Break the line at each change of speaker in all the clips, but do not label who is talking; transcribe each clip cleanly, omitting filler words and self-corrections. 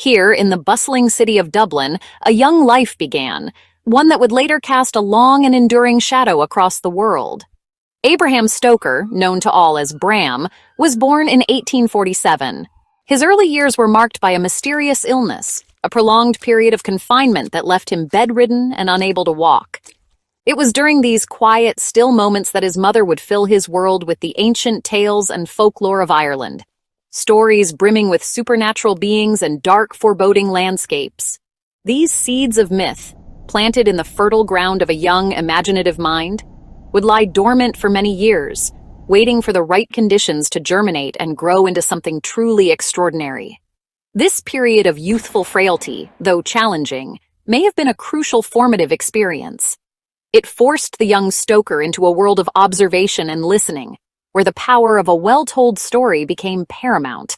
Here, in the bustling city of Dublin, a young life began, one that would later cast a long and enduring shadow across the world. Bram Stoker, known to all as Bram, was born in 1847. His early years were marked by a mysterious illness, a prolonged period of confinement that left him bedridden and unable to walk. It was during these quiet, still moments that his mother would fill his world with the ancient tales and folklore of Ireland. Stories brimming with supernatural beings and dark, foreboding landscapes. These seeds of myth, planted in the fertile ground of a young, imaginative mind, would lie dormant for many years, waiting for the right conditions to germinate and grow into something truly extraordinary. This period of youthful frailty, though challenging, may have been a crucial formative experience. It forced the young Stoker into a world of observation and listening, where the power of a well-told story became paramount.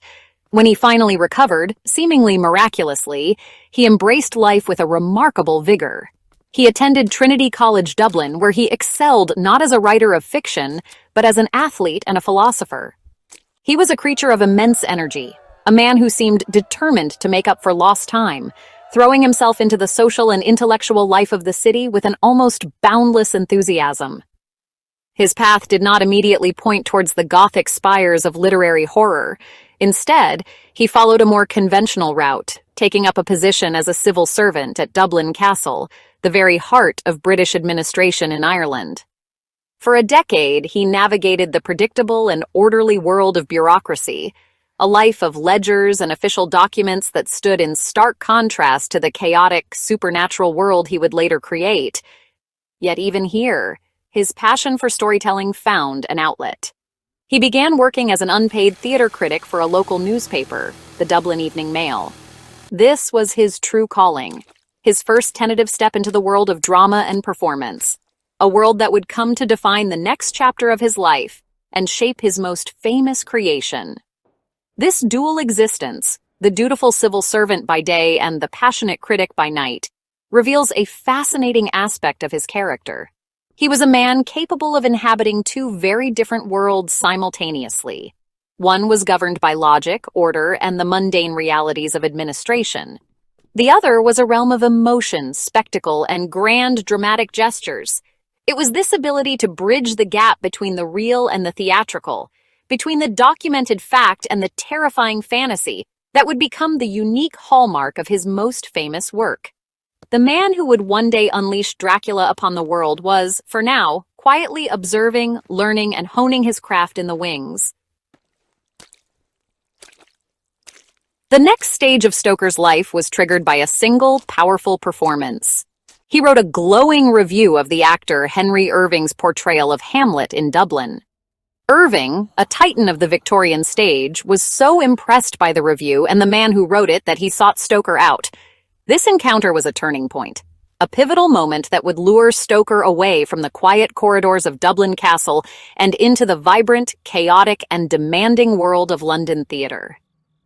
When he finally recovered, seemingly miraculously, he embraced life with a remarkable vigor. He attended Trinity College Dublin, where he excelled not as a writer of fiction, but as an athlete and a philosopher. He was a creature of immense energy, a man who seemed determined to make up for lost time, throwing himself into the social and intellectual life of the city with an almost boundless enthusiasm. His path did not immediately point towards the Gothic spires of literary horror. Instead, he followed a more conventional route, taking up a position as a civil servant at Dublin Castle, the very heart of British administration in Ireland. For a decade, he navigated the predictable and orderly world of bureaucracy, a life of ledgers and official documents that stood in stark contrast to the chaotic, supernatural world he would later create. Yet even here, his passion for storytelling found an outlet. He began working as an unpaid theater critic for a local newspaper, the Dublin Evening Mail. This was his true calling, his first tentative step into the world of drama and performance, a world that would come to define the next chapter of his life and shape his most famous creation. This dual existence, the dutiful civil servant by day and the passionate critic by night, reveals a fascinating aspect of his character. He was a man capable of inhabiting two very different worlds simultaneously. One was governed by logic, order, and the mundane realities of administration. The other was a realm of emotion, spectacle, and grand dramatic gestures. It was this ability to bridge the gap between the real and the theatrical, between the documented fact and the terrifying fantasy, that would become the unique hallmark of his most famous work. The man who would one day unleash Dracula upon the world was, for now, quietly observing, learning, and honing his craft in the wings. The next stage of Stoker's life was triggered by a single, powerful performance. He wrote a glowing review of the actor Henry Irving's portrayal of Hamlet in Dublin. Irving, a titan of the Victorian stage, was so impressed by the review and the man who wrote it that he sought Stoker out. This encounter was a turning point, a pivotal moment that would lure Stoker away from the quiet corridors of Dublin Castle and into the vibrant, chaotic, and demanding world of London theatre.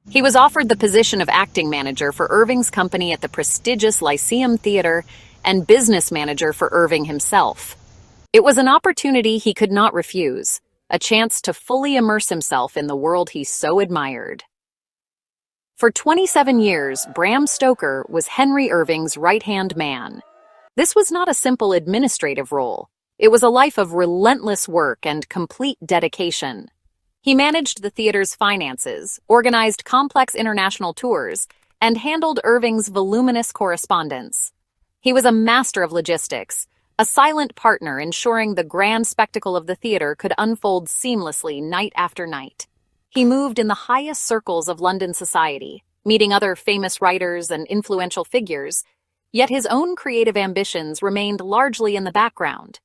He was offered the position of acting manager for Irving's company at the prestigious Lyceum Theatre and business manager for Irving himself. It was an opportunity he could not refuse, a chance to fully immerse himself in the world he so admired. For 27 years, Bram Stoker was Henry Irving's right-hand man. This was not a simple administrative role. It was a life of relentless work and complete dedication. He managed the theater's finances, organized complex international tours, and handled Irving's voluminous correspondence. He was a master of logistics, a silent partner ensuring the grand spectacle of the theater could unfold seamlessly night after night. He moved in the highest circles of London society, meeting other famous writers and influential figures, yet his own creative ambitions remained largely in the background.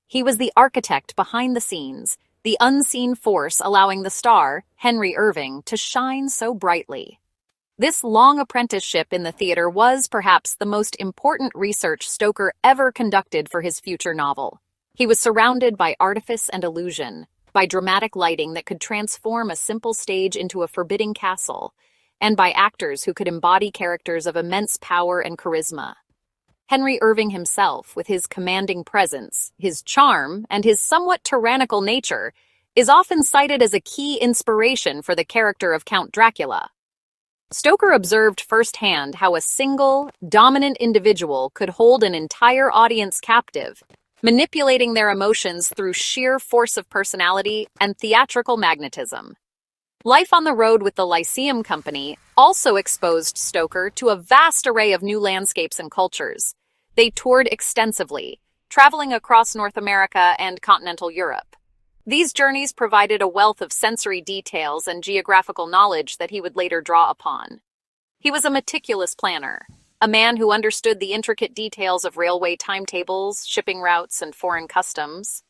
He was the architect behind the scenes, the unseen force allowing the star, Henry Irving, to shine so brightly. This long apprenticeship in the theater was perhaps the most important research Stoker ever conducted for his future novel. He was surrounded by artifice and illusion, by dramatic lighting that could transform a simple stage into a forbidding castle, and by actors who could embody characters of immense power and charisma. Henry Irving himself, with his commanding presence, his charm, and his somewhat tyrannical nature, is often cited as a key inspiration for the character of Count Dracula. Stoker observed firsthand how a single, dominant individual could hold an entire audience captive, manipulating their emotions through sheer force of personality and theatrical magnetism. Life on the road with the Lyceum Company also exposed Stoker to a vast array of new landscapes and cultures. They toured extensively, traveling across North America and continental Europe. These journeys provided a wealth of sensory details and geographical knowledge that he would later draw upon. He was a meticulous planner, a man who understood the intricate details of railway timetables, shipping routes, and foreign customs.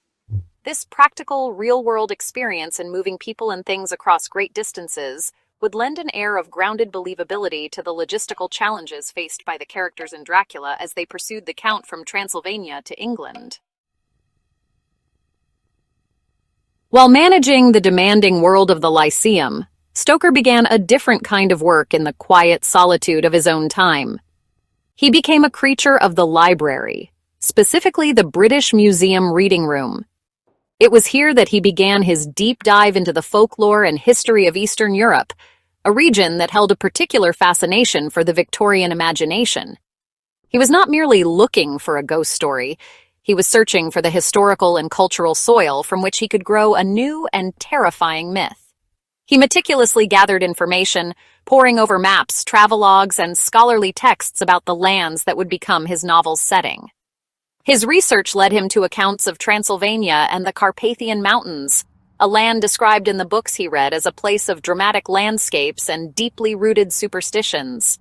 This practical, real-world experience in moving people and things across great distances would lend an air of grounded believability to the logistical challenges faced by the characters in Dracula as they pursued the Count from Transylvania to England. While managing the demanding world of the Lyceum, Stoker began a different kind of work in the quiet solitude of his own time. He became a creature of the library, specifically the British Museum reading room. It was here that he began his deep dive into the folklore and history of Eastern Europe, a region that held a particular fascination for the Victorian imagination. He was not merely looking for a ghost story. He was searching for the historical and cultural soil from which he could grow a new and terrifying myth. He meticulously gathered information, poring over maps, travelogues, and scholarly texts about the lands that would become his novel's setting. His research led him to accounts of Transylvania and the Carpathian Mountains, a land described in the books he read as a place of dramatic landscapes and deeply rooted superstitions.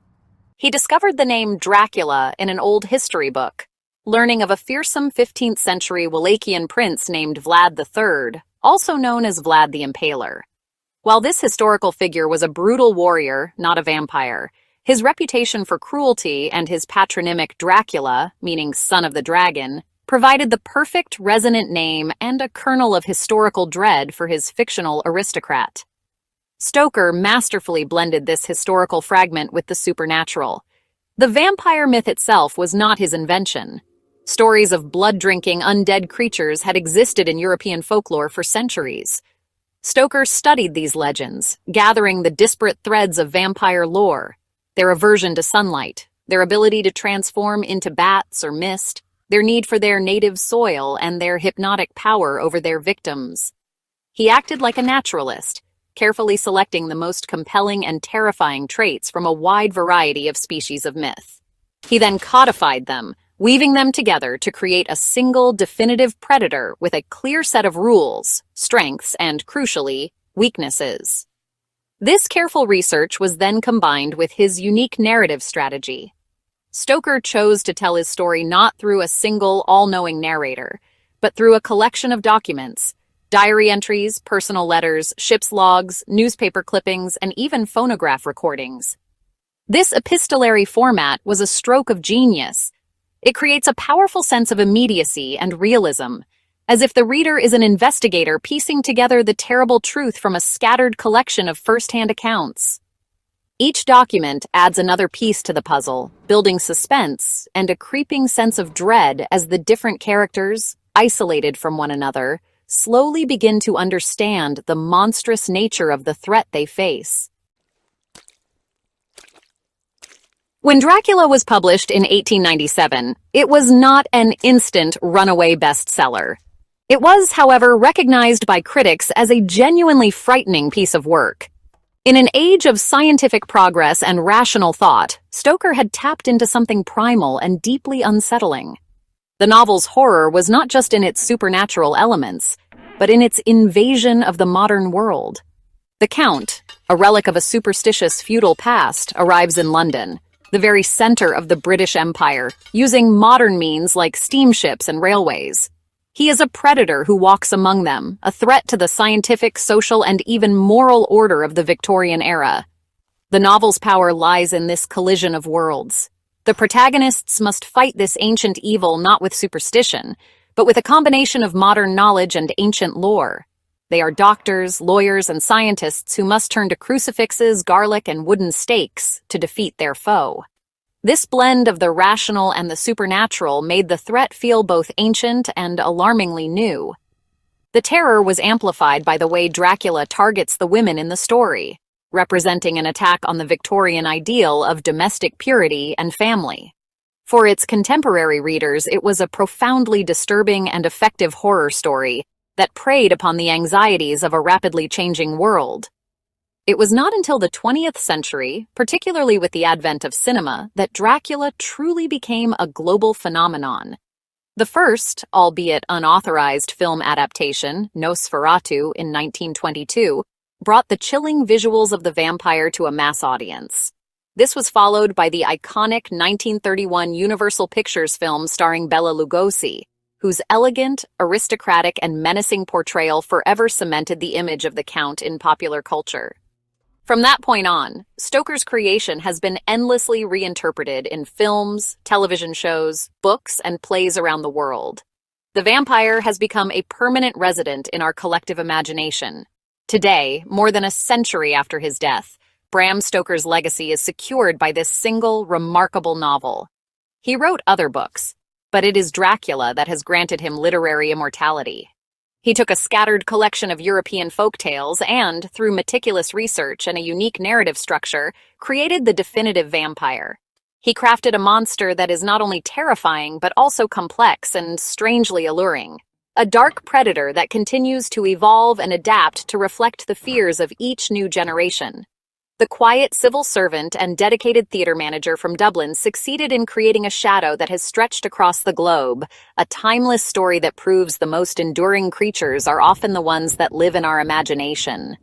He discovered the name Dracula in an old history book, learning of a fearsome 15th-century Wallachian prince named Vlad III, also known as Vlad the Impaler. While this historical figure was a brutal warrior, not a vampire, his reputation for cruelty and his patronymic Dracula, meaning son of the dragon, provided the perfect resonant name and a kernel of historical dread for his fictional aristocrat. Stoker masterfully blended this historical fragment with the supernatural. The vampire myth itself was not his invention. Stories of blood-drinking undead creatures had existed in European folklore for centuries. Stoker studied these legends, gathering the disparate threads of vampire lore, their aversion to sunlight, their ability to transform into bats or mist, their need for their native soil, and their hypnotic power over their victims. He acted like a naturalist, carefully selecting the most compelling and terrifying traits from a wide variety of species of myth. He then codified them, weaving them together to create a single definitive predator with a clear set of rules, strengths, and, crucially, weaknesses. This careful research was then combined with his unique narrative strategy. Stoker chose to tell his story not through a single, all-knowing narrator, but through a collection of documents, diary entries, personal letters, ship's logs, newspaper clippings, and even phonograph recordings. This epistolary format was a stroke of genius. It creates a powerful sense of immediacy and realism, as if the reader is an investigator piecing together the terrible truth from a scattered collection of first-hand accounts. Each document adds another piece to the puzzle, building suspense and a creeping sense of dread as the different characters, isolated from one another, slowly begin to understand the monstrous nature of the threat they face. When Dracula was published in 1897, it was not an instant runaway bestseller. It was, however, recognized by critics as a genuinely frightening piece of work. In an age of scientific progress and rational thought, Stoker had tapped into something primal and deeply unsettling. The novel's horror was not just in its supernatural elements, but in its invasion of the modern world. The Count, a relic of a superstitious feudal past, arrives in London, the very center of the British Empire, using modern means like steamships and railways. He is a predator who walks among them, a threat to the scientific, social, and even moral order of the Victorian era. The novel's power lies in this collision of worlds. The protagonists must fight this ancient evil not with superstition, but with a combination of modern knowledge and ancient lore. They are doctors, lawyers, and scientists who must turn to crucifixes, garlic, and wooden stakes to defeat their foe. This blend of the rational and the supernatural made the threat feel both ancient and alarmingly new. The terror was amplified by the way Dracula targets the women in the story. representing an attack on the Victorian ideal of domestic purity and family. For its contemporary readers, it was a profoundly disturbing and effective horror story that preyed upon the anxieties of a rapidly changing world. It was not until the 20th century, particularly with the advent of cinema, that Dracula truly became a global phenomenon. The first, albeit unauthorized film adaptation, Nosferatu in 1922, brought the chilling visuals of the vampire to a mass audience. This was followed by the iconic 1931 Universal Pictures film starring Bela Lugosi, whose elegant, aristocratic, and menacing portrayal forever cemented the image of the Count in popular culture. From that point on, Stoker's creation has been endlessly reinterpreted in films, television shows, books, and plays around the world. The vampire has become a permanent resident in our collective imagination. Today, more than a century after his death, Bram Stoker's legacy is secured by this single, remarkable novel. He wrote other books, but it is Dracula that has granted him literary immortality. He took a scattered collection of European folk tales and, through meticulous research and a unique narrative structure, created the definitive vampire. He crafted a monster that is not only terrifying but also complex and strangely alluring. A dark predator that continues to evolve and adapt to reflect the fears of each new generation. The quiet civil servant and dedicated theater manager from Dublin succeeded in creating a shadow that has stretched across the globe, a timeless story that proves the most enduring creatures are often the ones that live in our imagination.